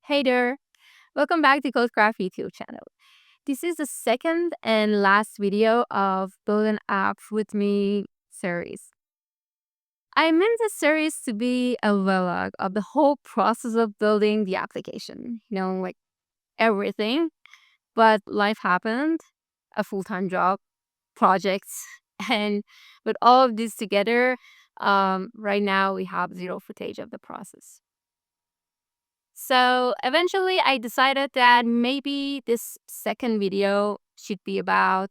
Hey there, welcome back to Codecraft YouTube channel. This is the second and last video of Build an App with Me series. I meant this series to be a vlog of the whole process of building the application, like everything. But life happened, a full-time job, projects, and with all of this together, right now we have zero footage of the process. So eventually, I decided that maybe this second video should be about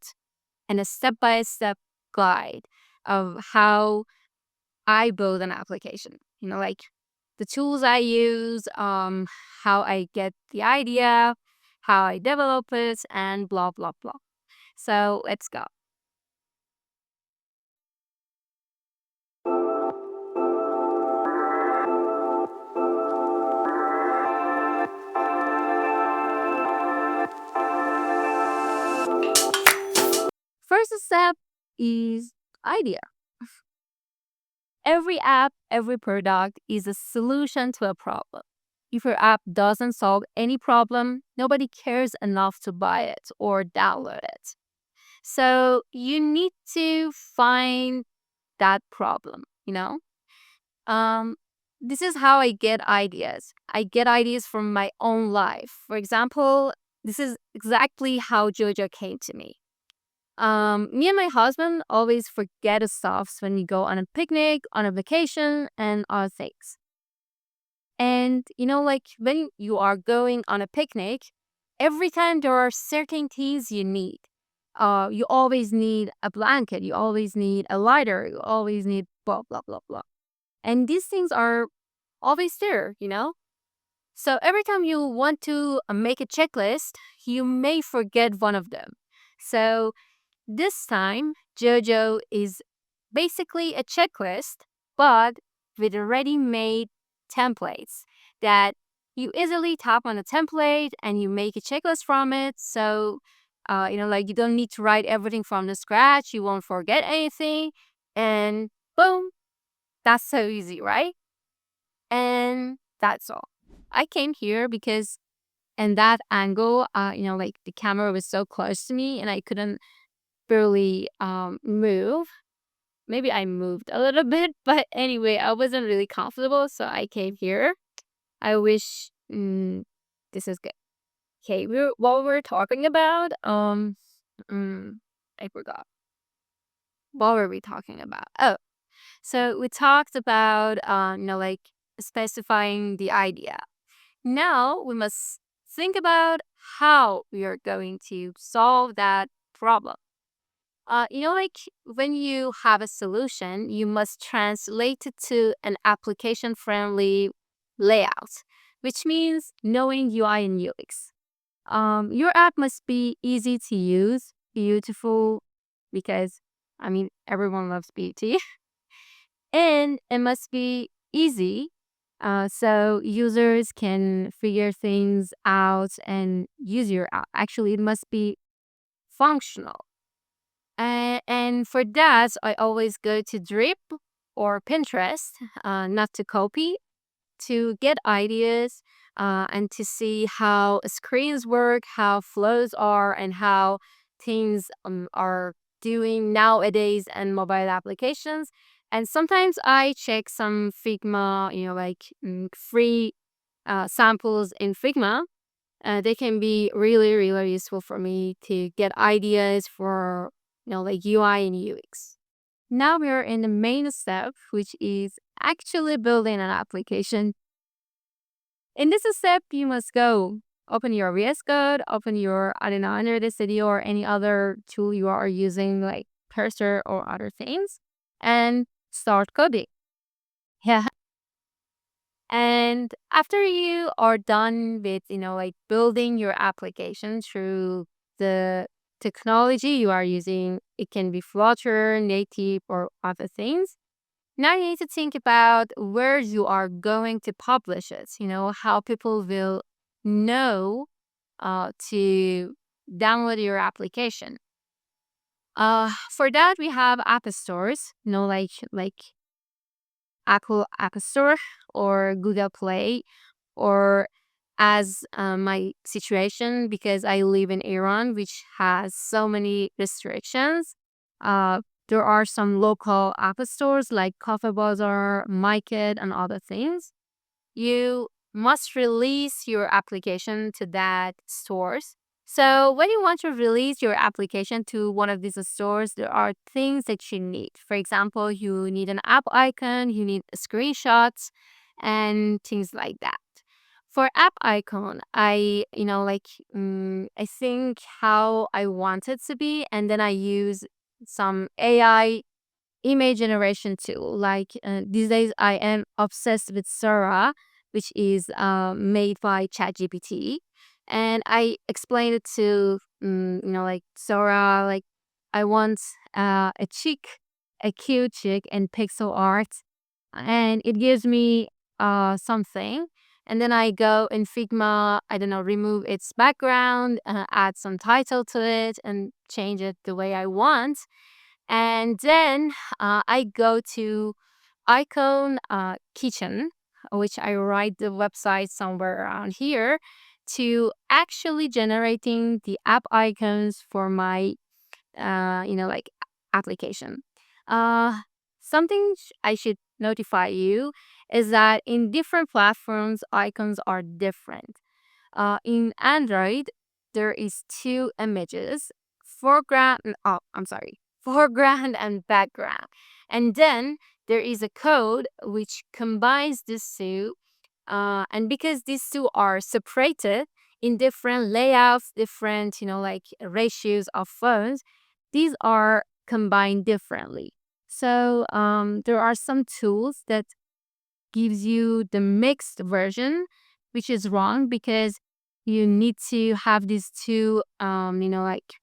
a step-by-step guide of how I build an application. Like the tools I use, how I get the idea, how I develop it, and blah blah blah. So let's go. First step is idea. Every app, every product is a solution to a problem. If your app doesn't solve any problem, nobody cares enough to buy it or download it. So you need to find that problem. Um, this is how I get ideas. I get ideas from my own life. For example, this is exactly how Jojo came to me. Me and my husband always forget stuffs when we go on a picnic, on a vacation, and other things. And like when you are going on a picnic, every time there are certain things you need. You always need a blanket, you always need a lighter, you always need blah blah blah blah. And these things are always there. So every time you want to make a checklist, you may forget one of them. So this time, JoJo is basically a checklist, but with ready-made templates that you easily tap on a template and you make a checklist from it. So, like you don't need to write everything from the scratch. You won't forget anything. And boom, that's so easy, right? And that's all. I came here because in that angle, like the camera was so close to me and I couldn't barely move. Maybe I moved a little bit, but anyway, I wasn't really comfortable, so I came here. I wish this is good. Okay, what we're talking about. Mm, I forgot. What were we talking about? Oh, so we talked about like specifying the idea. Now we must think about how we are going to solve that problem. Like when you have a solution, you must translate it to an application friendly layout, which means knowing UI and UX. Your app must be easy to use, beautiful, because everyone loves beauty, and it must be easy. So users can figure things out and use your app. Actually, it must be functional. And for that, I always go to Drip or Pinterest, not to copy, to get ideas and to see how screens work, how flows are, and how things are doing nowadays in mobile applications. And sometimes I check some Figma, like free samples in Figma. They can be really, really useful for me to get ideas for, like UI and UX. Now we are in the main step, which is actually building an application. In this step, you must go open your VS Code, open your, I don't know, Android Studio or any other tool you are using, like Cursor or other things, and start coding. Yeah. And after you are done with, like building your application through the technology you are using, it can be Flutter, Native, or other things. Now you need to think about where you are going to publish it, how people will know to download your application. For that, we have app stores, like Apple App Store or Google Play or as my situation, because I live in Iran, which has so many restrictions. Uh, there are some local app stores like Coffee Bazaar, Myket, and other things. You must release your application to that stores. So when you want to release your application to one of these stores, there are things that you need. For example, you need an app icon, you need screenshots, and things like that. For app icon, I think how I want it to be, and then I use some AI image generation tool. Like these days, I am obsessed with Sora, which is made by ChatGPT, and I explained it to like Sora, like I want a cute chick in pixel art, and it gives me something. And then I go in Figma, I don't know, remove its background, add some title to it, and change it the way I want. And then I go to Icon Kitchen, which I write the website somewhere around here, to actually generating the app icons for my, like application. Uh, something I should notify you is that in different platforms, icons are different. In Android, there is two images, foreground. Oh, I'm sorry, foreground and background, and then there is a code which combines these two. And because these two are separated in different layouts, different like ratios of phones, these are combined differently. So there are some tools that gives you the mixed version, which is wrong because you need to have these two, like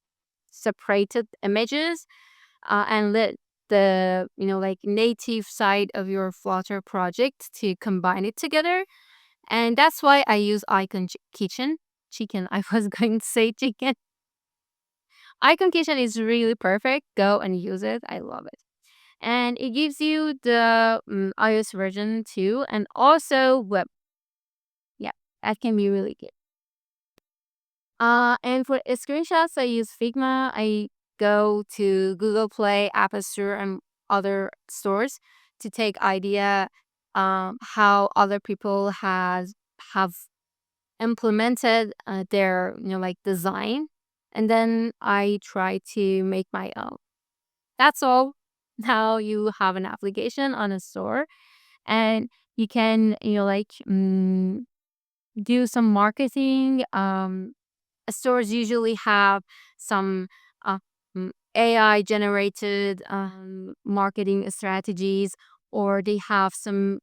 separated images, and let the, like native side of your Flutter project to combine it together. And that's why I use Icon Kitchen. Chicken. I was going to say chicken. Icon Kitchen is really perfect. Go and use it. I love it. And it gives you the iOS version too, and also web. Yeah, that can be really good. And for screenshots, I use Figma. I go to Google Play, App Store, and other stores to take idea how other people has have implemented their like design, and then I try to make my own. That's all. Now you have an application on a store, and you can do some marketing. Stores usually have some uh, AI generated marketing strategies, or they have some,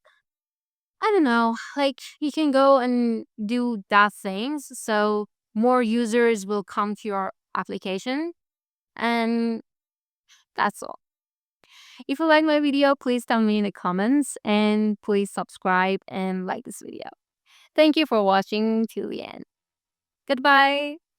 I don't know, like you can go and do that things. So more users will come to your application, and that's all. If you like my video, please tell me in the comments, and please subscribe and like this video. Thank you for watching till the end. Goodbye.